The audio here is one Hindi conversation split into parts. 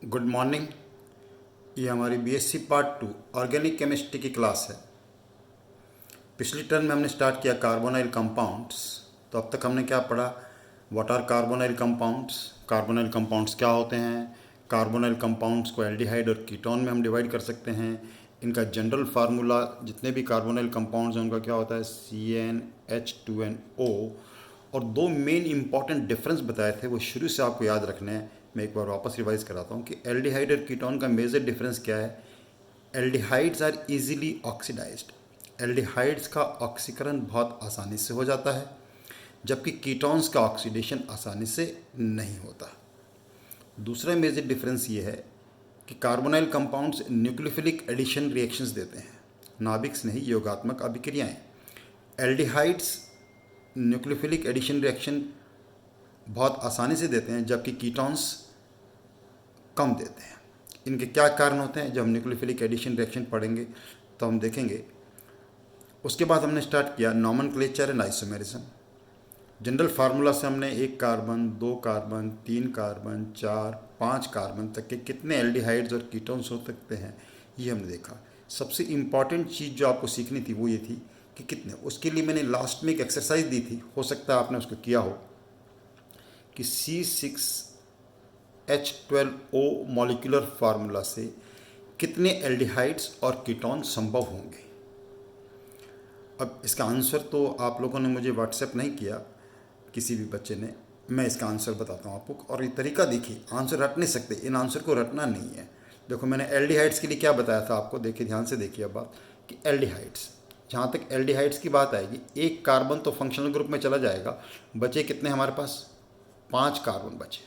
Good morning. ये हमारी बीएससी पार्ट 2 ऑर्गेनिक केमिस्ट्री की क्लास है। पिछली टर्म में हमने स्टार्ट किया कार्बोनाइल कंपाउंड्स। तो अब तक हमने क्या पढ़ा? What are carbonyl compounds, carbonyl compounds क्या होते हैं, कार्बोनाइल कंपाउंड्स को एल्डिहाइड और कीटोन में हम डिवाइड कर सकते हैं, इनका जनरल फार्मूला, जितने भी कार्बोनाइल कंपाउंड्स हैं उनका क्या होता है, CnH2nO। और दो मेन इंपॉर्टेंट डिफरेंस बताए थे, वो शुरू से आपको याद रखने हैं। मैं एक बार वापस रिवाइज कराता हूँ कि एल्डिहाइड और कीटोन का मेजर डिफरेंस क्या है। Aldehydes are easily oxidised, aldehydes का ऑक्सीकरण बहुत आसानी से हो जाता है, जबकि कीटोन्स का ऑक्सीडेशन आसानी से नहीं होता। दूसरा मेजर डिफरेंस ये है कि carbonyl compounds nucleophilic addition reactions देते हैं, नाभिक नहीं, योगात्मक अभिक्रियाएं। एल्डिहाइड्स न्यूक्लियोफिलिक एडिशन रिएक्शन बहुत आसानी से देते हैं, जबकि कीटोन्स कम देते हैं। इनके क्या कारण होते हैं, जब हम न्यूक्लियोफिलिक एडिशन रिएक्शन पढ़ेंगे तो हम देखेंगे। उसके बाद हमने स्टार्ट किया nomenclature and isomerism. General formula से हमने 1 कार्बन, 2 कार्बन, 3 कार्बन, 4, 5 कार्बन तक के कितने एल्डिहाइड्स और कीटोन्स हो सकते हैं ये हमने देखा। सबसे इम्पॉर्टेंट चीज़ जो आपको सीखनी थी वो ये थी कि कितने। उसके लिए मैंने लास्ट में एक एक्सरसाइज दी थी, हो सकता है आपने उसको किया हो, कि C6H12O मॉलिक्यूलर फार्मूला से कितने एल्डिहाइड्स और कीटोन संभव होंगे। अब इसका आंसर तो आप लोगों ने मुझे व्हाट्सएप नहीं किया, किसी भी बच्चे ने। मैं इसका आंसर बताता हूँ आपको, और ये तरीका देखिए, आंसर रट नहीं सकते, इन आंसर को रटना नहीं है। देखो मैंने एल्डिहाइड्स के लिए क्या बताया था आपको, देखिए ध्यान से देखिए अब बात, कि एल्डिहाइड्स, जहाँ तक एल्डिहाइड्स की बात आएगी, 1 कार्बन तो फंक्शनल ग्रुप में चला जाएगा, बचे कितने हमारे पास, 5 कार्बन बचे।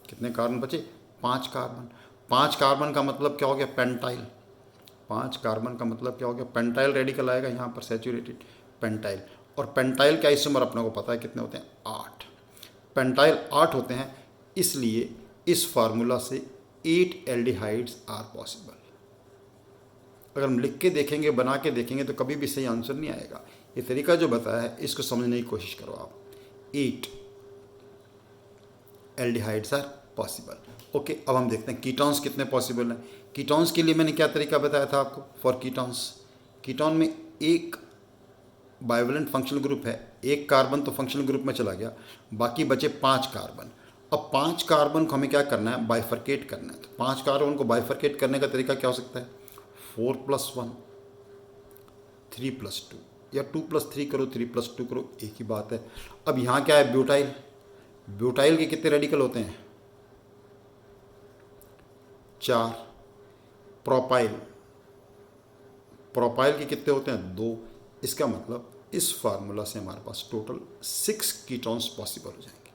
कितने कार्बन बचे, 5 कार्बन। 5 कार्बन का मतलब क्या हो गया, पेंटाइल। 5 कार्बन का मतलब क्या हो गया, पेंटाइल रेडिकल आएगा यहाँ पर, सैचुरेटेड पेंटाइल। और पेंटाइल के आइसोमर अपने को पता है कितने होते हैं, 8। पेंटाइल 8 होते हैं, इसलिए इस फार्मूला से 8 एल्डिहाइड्स आर पॉसिबल। अगर हम लिख के देखेंगे, बना के देखेंगे, तो कभी भी सही आंसर नहीं आएगा। ये तरीका जो बताया है इसको समझने की कोशिश करो आप। 8 एल्डिहाइड्स आर पॉसिबल। ओके, अब हम देखते हैं कीटोन्स कितने पॉसिबल हैं। कीटोन्स के लिए मैंने क्या तरीका बताया था आपको, फॉर कीटोन्स। कीटोन में एक बाइवेलेंट फंक्शनल ग्रुप है, 1 कार्बन तो फंक्शनल ग्रुप में चला गया, बाकी बचे 5 कार्बन। अब 5 कार्बन को हमें क्या करना है, बाइफरकेट करना है। तो 5 कार्बन को बाइफरकेट करने का तरीका क्या हो सकता है, 4+1, 3+2, या 2+3 करो, 3+2 करो, एक ही बात है। अब यहाँ क्या है, ब्यूटाइल। ब्यूटाइल के कितने रेडिकल होते हैं, 4। प्रोपाइल, प्रोपाइल के कितने होते हैं, 2। इसका मतलब इस फार्मूला से हमारे पास टोटल 6 कीटोन्स पॉसिबल हो जाएंगे।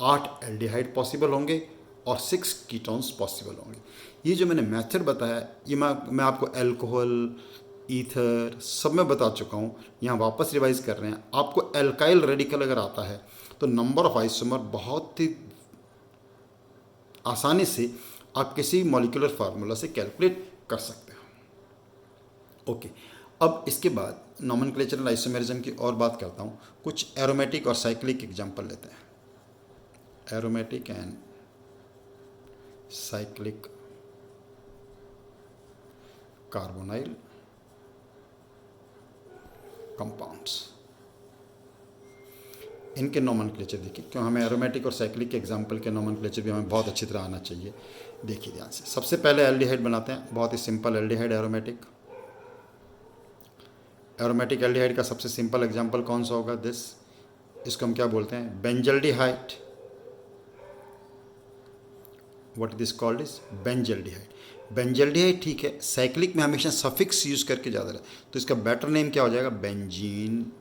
8 एल्डिहाइड पॉसिबल होंगे और 6 कीटोन्स पॉसिबल होंगे। ये जो मैंने मेथड बताया, ये मैं आपको अल्कोहल, ईथर सब में बता चुका हूँ, यहाँ वापस रिवाइज कर रहे हैं। आपको एल्काइल रेडिकल अगर आता है तो नंबर ऑफ आइसोमर बहुत ही आसानी से आप किसी मॉलिक्यूलर फार्मूला से कैलकुलेट कर सकते हो। ओके, अब इसके बाद नॉमेनक्लेचर एंड आइसोमेरिज्म की और बात करता हूँ। कुछ एरोमेटिक और साइक्लिक एग्जांपल लेते हैं। Aromatic and cyclic carbonyl compounds, इनके नॉमेनक्लेचर देखिए, क्यों हमें एरोमेटिक और साइक्लिक के एग्जांपल के नॉमेनक्लेचर भी हमें बहुत अच्छी तरह आना चाहिए। देखिए ध्यान से, सबसे पहले एल्डिहाइड बनाते हैं, बहुत ही simple aldehyde, aromatic. Aromatic aldehyde का सबसे सिंपल एग्जांपल कौन सा होगा, दिस, इसको हम क्या बोलते हैं, benzaldehyde. What this called is benzaldehyde. Benzaldehyde ठीक है, साइक्लिक में हमेशा सफिक्स यूज करके ज़्यादा रहे, तो इसका बेटर नेम क्या हो जाएगा, benzene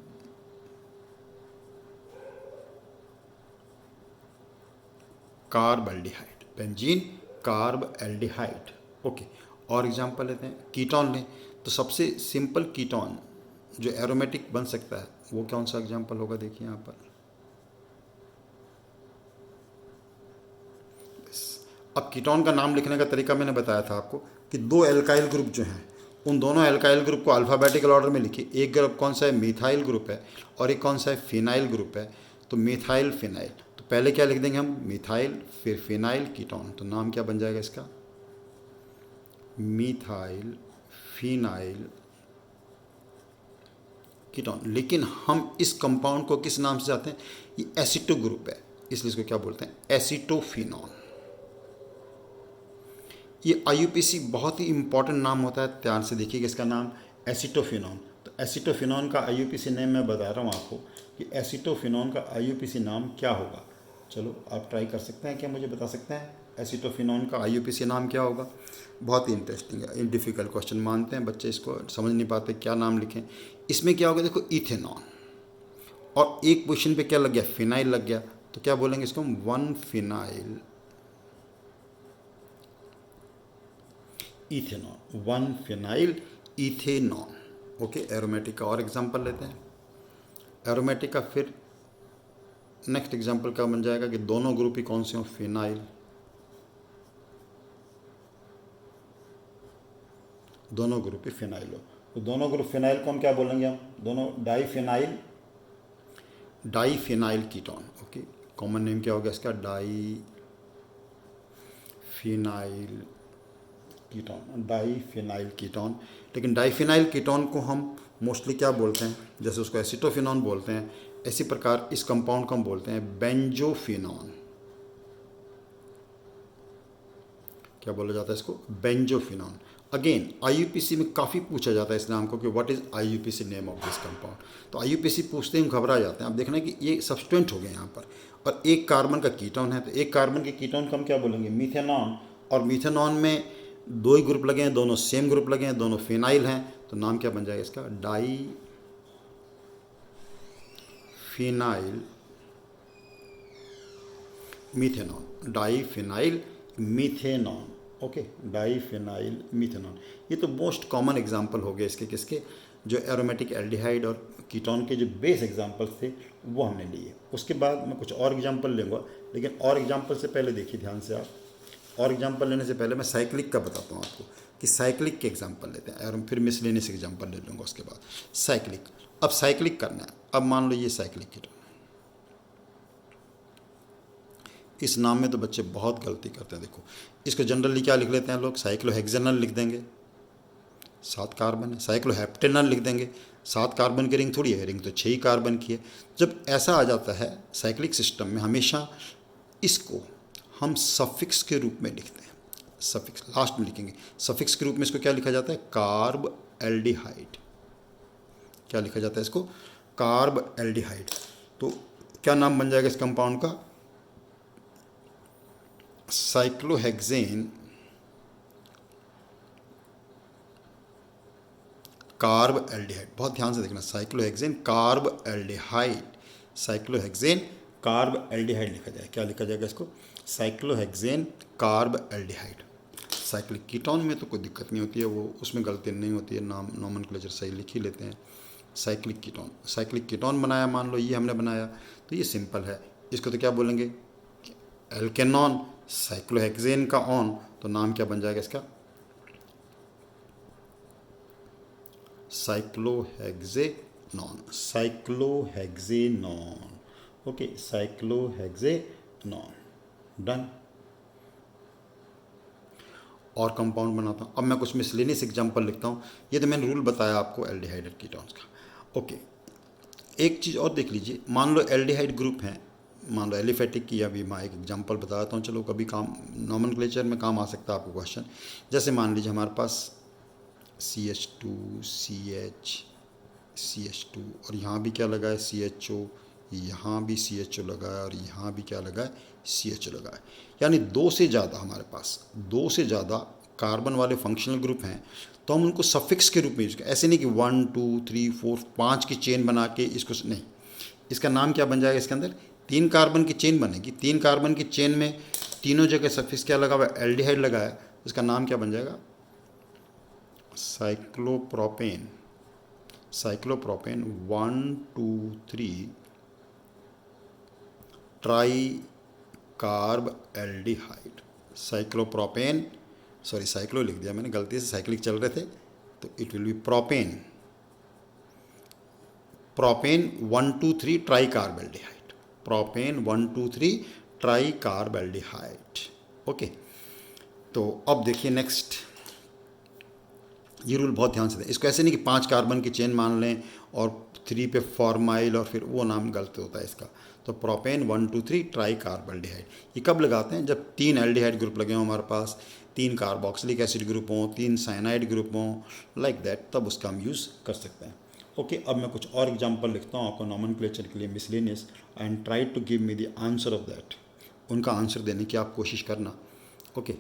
carb aldehyde, benzene carb aldehyde. Okay, और एग्जांपल लेते हैं, कीटोन लें, तो सबसे सिंपल कीटोन जो एरोमेटिक बन सकता है वो कौन सा एग्जांपल होगा, देखिए यहाँ पर। अब कीटोन का नाम लिखने का तरीका मैंने बताया था आपको, कि 2 एल्काइल ग्रुप जो हैं, उन दोनों एल्काइल ग्रुप को अल्फ़ाबेटिकल ऑर्डर में लिखिए। एक ग्रुप कौन सा है, मिथाइल ग्रुप है, और एक कौन सा है, फिनाइल ग्रुप है। तो मिथाइल फिनाइल, तो पहले क्या लिख देंगे हम, मिथाइल, फिर फिनाइल कीटोन, तो नाम क्या बन जाएगा इसका, मिथाइल फिनाइल कीटोन। लेकिन हम इस कंपाउंड को किस नाम से जाते हैं? ये एसीटो ग्रुप है, इसलिए इसको क्या बोलते हैं? एसीटोफिनॉन। ये आईयूपीसी बहुत ही इंपॉर्टेंट नाम होता है, ध्यान से देखिएगा इसका नाम एसीटोफिनॉन। तो एसीटोफिनॉन का आईयूपीसी नेम मैं बता रहा हूँ आपको कि एसीटोफिनॉन का आईयूपीसी नाम क्या होगा। चलो आप ट्राई कर सकते हैं, क्या मुझे बता सकते हैं एसीटोफिनॉन का आईयूपीसी नाम क्या होगा? बहुत ही इंटरेस्टिंग है, डिफ़िकल्ट क्वेश्चन मानते हैं बच्चे, इसको समझ नहीं पाते क्या नाम लिखें। इसमें क्या होगा? देखो इथेनॉन, और एक पोजीशन पे क्या लग गया? फिनाइल लग गया, तो क्या बोलेंगे इसको हम? 1 फिनाइल इथेनॉन, 1 फिनाइल इथेनॉन। ओके, एरोमेटिक का और एग्जांपल लेते हैं। एरोमेटिक का फिर नेक्स्ट एग्जांपल क्या बन जाएगा कि दोनों ग्रुप ही कौन से हो? फिनाइल, दोनों ग्रुप ही फिनाइल हो। तो दोनों ग्रुप फिनाइल को हम क्या बोलेंगे? हम दोनों diphenyl, diphenyl ketone. Okay, common name क्या होगा इसका? Diphenyl ketone, diphenyl ketone. लेकिन डाईफिनाइल कीटोन को हम मोस्टली क्या बोलते हैं? जैसे उसको एसीटोफिनॉन बोलते हैं, इसी प्रकार इस कंपाउंड को हम बोलते हैं बेंजोफिनॉन। क्या बोला जाता है इसको? बेंजोफिनॉन। अगेन आईयूपीसी में काफ़ी पूछा जाता है इस नाम को कि what is IUPAC name of this compound. तो आईयूपीसी पूछते ही हम घबरा जाते हैं। आप देखना कि ये सब्सटेंट हो गए यहाँ पर, और एक कार्बन का कीटोन है, तो एक कार्बन के कीटोन को हम क्या बोलेंगे? मीथेनॉन। और मीथेनॉन में दो ही ग्रुप लगे हैं, दोनों सेम ग्रुप लगे हैं, दोनों फिनाइल हैं, तो नाम क्या बन जाएगा इसका? Di phenyl methanone, di phenyl methanone. Okay, di phenyl methanone. ये तो मोस्ट कॉमन एग्जाम्पल हो गए इसके, किसके? जो एरोमेटिक एल्डिहाइड और कीटोन के जो बेस एग्जाम्पल्स थे वो हमने लिए। उसके बाद मैं कुछ और एग्जाम्पल लूँगा, लेकिन और एग्जाम्पल से पहले देखिए ध्यान से आप, और एग्जाम्पल लेने से पहले मैं साइक्लिक का बताता हूँ आपको कि साइक्लिक के एग्जाम्पल लेते हैं, और फिर मिसलेनियस एग्जाम्पल ले लूँगा उसके बाद। साइक्लिक, अब साइक्लिक करना है। अब मान लो ये साइक्लिक कीटोन, इस नाम में तो बच्चे बहुत गलती करते हैं। देखो इसको जनरली क्या लिख लेते हैं लोग? साइक्लोहेक्सेनल लिख देंगे, 7 कार्बन है। साइक्लोहेप्टेनल लिख देंगे, 7 कार्बन की रिंग थोड़ी है, रिंग तो 6 ही कार्बन की है। जब ऐसा आ जाता है साइक्लिक सिस्टम में, हमेशा इसको हम सफिक्स के रूप में लिखते हैं। सफिक्स लास्ट में लिखेंगे। सफिक्स के रूप में इसको क्या लिखा जाता है? Carb aldehyde. क्या लिखा जाता है इसको? Carb aldehyde. तो क्या नाम बन जाएगा इस कंपाउंड का? Cyclohexane carb aldehyde. बहुत ध्यान से देखना, cyclohexane carb aldehyde, cyclohexane carb aldehyde लिखा जाए। क्या लिखा जाएगा इसको? Cyclohexane carb aldehyde. Cyclic ketone में तो कोई दिक्कत नहीं होती है, वो उसमें गलती नहीं होती है, नाम नोमेनक्लेचर सही लिख ही लेते हैं। साइक्लिक कीटोन, साइक्लिक कीटोन बनाया, मान लो ये हमने बनाया, तो ये सिंपल है। इसको तो क्या बोलेंगे? एल्केनॉन। साइक्लोहेक्सेन का ऑन, तो नाम क्या बन जाएगा इसका? Cyclohexanone, cyclohexanone. Okay, cyclohexanone, done. और कंपाउंड बनाता हूँ। अब मैं कुछ मिसलेनियस एग्जांपल लिखता हूँ। ये तो मैंने रूल बताया आपको एल्डिहाइड कीटोन्स का। ओके, एक चीज़ और देख लीजिए, मान लो एल्डिहाइड ग्रुप हैं, मान लो एलिफेटिक की, अभी मैं एक एग्जांपल बताता हूँ, चलो कभी काम नोमेनक्लेचर में काम आ सकता है आपको क्वेश्चन। जैसे मान लीजिए हमारे पास CH2 CH2 और यहाँ भी क्या लगा है? CHO, यहाँ भी CHO लगा है, और यहाँ भी क्या लगा है? CHO लगा है। यानी 2 से ज़्यादा, हमारे पास 2 से ज़्यादा कार्बन वाले फंक्शनल ग्रुप हैं, तो हम उनको सफिक्स के रूप में यूज़ करें। ऐसे नहीं कि 1 2 3 4 5 की चेन बना के इसको, नहीं। इसका नाम क्या बन जाएगा? इसके अंदर 3 कार्बन की चेन बनेगी। 3 कार्बन की चेन में तीनों जगह सफिक्स क्या लगा हुआ है? एल्डिहाइड लगा है। इसका नाम क्या बन जाएगा? Cyclopropane. Cyclopropane 1 2 3 try carb aldehyde. Cyclopropane, sorry cyclo लिख दिया मैंने गलती से, साइक्लिक चल रहे थे, तो it will be propane. Propane 1 2 3 try carb aldehyde. Propane 1 2 3 try carb aldehyde. Okay, तो अब देखिए नेक्स्ट, ये रूल बहुत ध्यान से दें। इसको ऐसे नहीं कि 5 कार्बन की चेन मान लें और 3 पे फॉर्माइल और फिर वो नाम गलत होता है इसका। तो प्रोपेन 1 2 3 ट्राई कार्बल्डिहाइड। ये कब लगाते हैं? जब 3 एल्डिहाइड ग्रुप लगे हों हमारे पास, 3 कार्बोक्सिलिक एसिड ग्रुप हों, 3 साइनाइड ग्रुप हों, लाइक दैट, तब उसका हम यूज़ कर सकते हैं। ओके, अब मैं कुछ और एग्जांपल लिखता हूँ आपको नॉमेनक्लेचर के लिए miscellaneous, and try to give me the answer of that. उनका आंसर देने की आप कोशिश करना। ओके,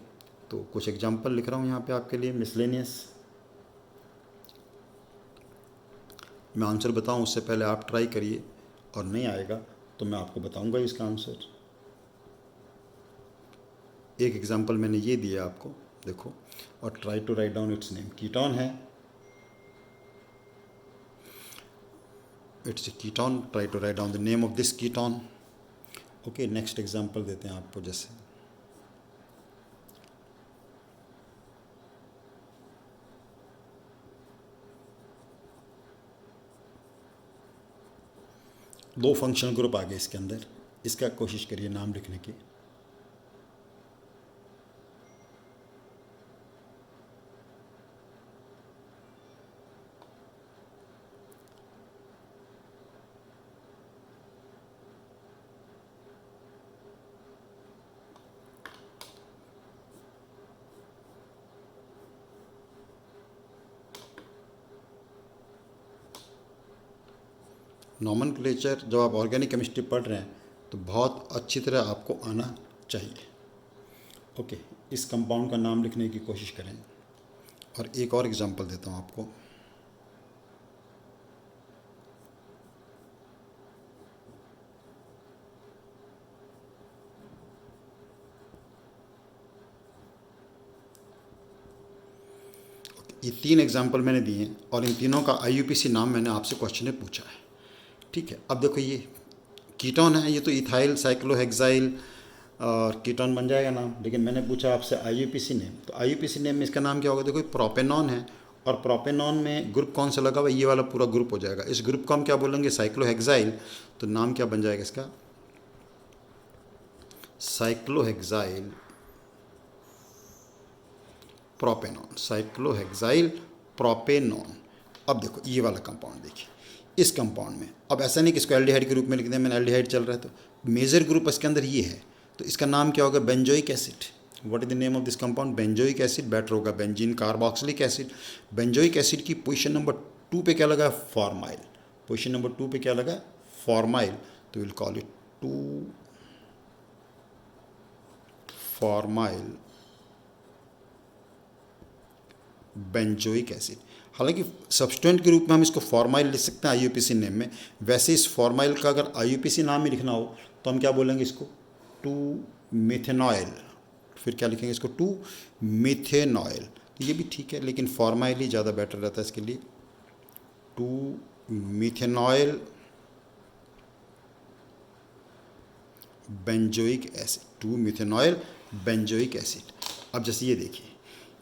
तो कुछ एग्जांपल लिख रहा हूँ यहाँ पे आपके लिए मिसलेनियस। मैं आंसर बताऊँ उससे पहले आप ट्राई करिए, और नहीं आएगा तो मैं आपको बताऊँगा इसका आंसर। एक एग्जांपल मैंने ये दिया आपको, देखो, और try to write down its name. Ketone है, it's a ketone, try to write down the name of this ketone. Okay, next example देते हैं आपको, जैसे दो फंक्शनल ग्रुप आ गए इसके अंदर, इसका कोशिश करिए नाम लिखने की। नॉमेनक्लेचर जब आप ऑर्गेनिक केमिस्ट्री पढ़ रहे हैं तो बहुत अच्छी तरह आपको आना चाहिए। ओके, इस कंपाउंड का नाम लिखने की कोशिश करें, और एक और एग्जांपल देता हूँ आपको। ये 3 एग्जांपल मैंने दिए हैं, और इन तीनों का IUPAC नाम मैंने आपसे क्वेश्चन में पूछा है। ठीक है, अब देखो ये कीटोन है, ये तो इथाइल साइक्लोहेक्साइल और कीटोन बन जाएगा नाम, लेकिन मैंने पूछा आपसे IUPAC नेम, तो IUPAC नेम में इसका नाम क्या होगा? देखो प्रोपेनॉन है, और प्रोपेनॉन में ग्रुप कौन सा लगा हुआ? ये वाला पूरा ग्रुप हो जाएगा। इस ग्रुप को हम क्या बोलेंगे? साइक्लोहेक्साइल। तो नाम क्या बन जाएगा इसका? Cyclohexyl propanone, cyclohexyl propanone. अब देखो ये वाला कंपाउंड देखिए, इस कंपाउंड में अब ऐसा नहीं कि इसको एल्डिहाइड के रूप में लिख दें, मैंने एल्डिहाइड चल रहा है, तो मेजर ग्रुप इसके अंदर ये है, तो इसका नाम क्या होगा? Benzoic acid. What is the name of this compound? Benzoic acid. Better होगा benzene carboxylic acid. Benzoic acid की पोजीशन नंबर 2 पे क्या लगा? फॉर्माइल। पोजीशन नंबर 2 पे क्या लगा? फॉर्माइल। तो will call it 2 formyl benzoic acid. हालांकि सब्सटेंट के रूप में हम इसको फॉर्माइल लिख सकते हैं IUPAC नेम में, वैसे इस फॉर्माइल का अगर IUPAC नाम ही लिखना हो तो हम क्या बोलेंगे इसको? 2 मिथेनॉयल। फिर क्या लिखेंगे इसको? 2 मिथेनॉयल। ये भी ठीक है, लेकिन फॉर्माइल ही ज़्यादा बेटर रहता है इसके लिए। 2 मिथेनॉयल बेंजोइक एसिड, 2 मिथेनॉयल बेंजोइक एसिड। अब जैसे ये देखिए,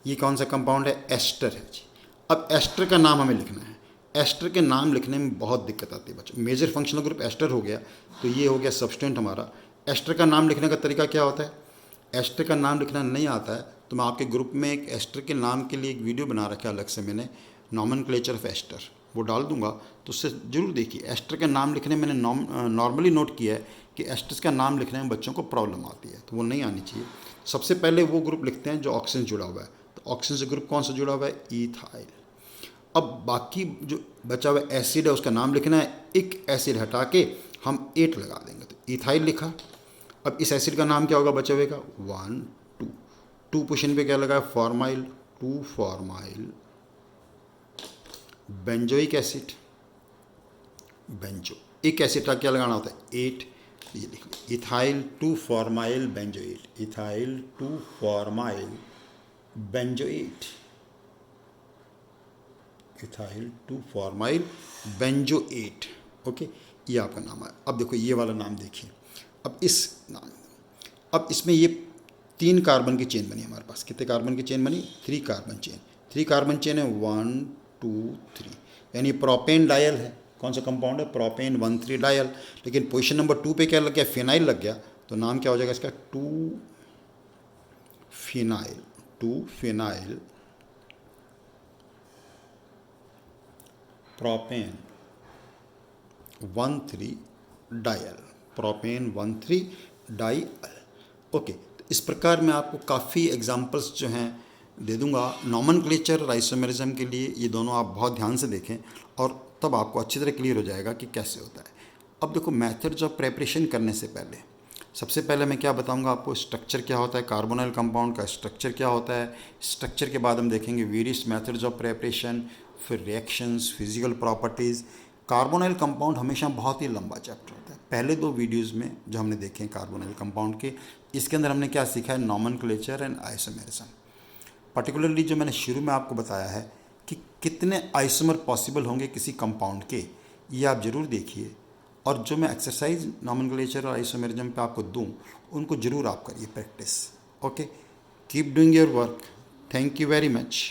ये कौन सा कंपाउंड है? एस्टर है जी। अब एस्टर का नाम हमें लिखना है। एस्टर के नाम लिखने में बहुत दिक्कत आती है बच्चों। मेजर फंक्शनल ग्रुप एस्टर हो गया, तो ये हो गया सब्सटेंट हमारा। एस्टर का नाम लिखने का तरीका क्या होता है? एस्टर का नाम लिखना नहीं आता है तो मैं आपके ग्रुप में एक एस्टर के नाम के लिए एक वीडियो बना रखा है अलग से मैंने, नॉमेनक्लेचर ऑफ एस्टर, वो डाल दूंगा, तो उससे जरूर देखिए। एस्टर का नाम लिखने में मैंने नॉर्मली नोट किया है कि एस्टर्स का नाम लिखने में बच्चों को प्रॉब्लम आती है, तो वो नहीं आनी चाहिए। सबसे पहले वो ग्रुप लिखते हैं जो ऑक्सीजन जुड़ा हुआ है, तो ऑक्सीजन से ग्रुप कौन सा जुड़ा हुआ है? इथाइल। अब बाकी जो बचा हुआ एसिड है उसका नाम लिखना है, एक एसिड हटा के हम 8 लगा देंगे, तो इथाइल लिखा। अब इस एसिड का नाम क्या होगा बचे हुए का? 1 2 2 पोजीशन पे क्या लगा? Formyl, 2 formyl benzoic acid. Benzo, एक एसिड का क्या लगाना होता है? 8। ये लिख लो, ethyl 2 formyl benzoate, ethyl 2 formyl benzoate, ethyl 2 formyl benzoate. Okay, ये आपका नाम है। अब देखो ये वाला नाम देखिए, अब इस नाम, अब इसमें ये 3 कार्बन की चेन बनी हमारे पास। कितने कार्बन की चेन बनी? 3 कार्बन चेन। 3 कार्बन चेन है, 1 2 3, यानी प्रोपेन डायल है। कौन सा कंपाउंड है? Propane 1,3 dial. लेकिन पोजीशन नंबर 2 पे क्या लग गया? फिनाइल लग गया, तो नाम क्या हो जाएगा इसका? 2 phenyl, 2 phenyl propane 1,3 dial, propane 1,3 dial. Okay, तो इस प्रकार मैं आपको काफ़ी एग्जांपल्स जो हैं दे दूंगा नॉमेनक्लेचर और आइसोमेरिज्म के लिए। ये दोनों आप बहुत ध्यान से देखें और तब आपको अच्छी तरह क्लियर हो जाएगा कि कैसे होता है। अब देखो, मेथड्स ऑफ प्रेपरेशन करने से पहले सबसे पहले मैं क्या बताऊंगा आपको, स्ट्रक्चर क्या होता है, कार्बोनाइल कंपाउंड का स्ट्रक्चर क्या होता है। स्ट्रक्चर के बाद हम देखेंगे वेरियस मेथड्स ऑफ प्रेपरेशन, फिर reactions, physical properties. Carbonyl compound हमेशा बहुत ही लंबा चैप्टर होता है। पहले 2 वीडियोस में जो हमने देखे हैं कार्बोनाइल कंपाउंड के, इसके अंदर हमने क्या सीखा है, नॉमेनक्लेचर एंड आइसोमेरिज्म। पर्टिकुलरली जो मैंने शुरू में आपको बताया है कि कितने आइसोमर पॉसिबल होंगे किसी कंपाउंड के, ये आप ज़रूर देखिए। और जो मैं एक्सरसाइज नॉमेनक्लेचर और आइसोमेरिज्म पे आपको दूं, उनको ज़रूर आप करिए practice. Okay, keep doing your work. Thank you very much.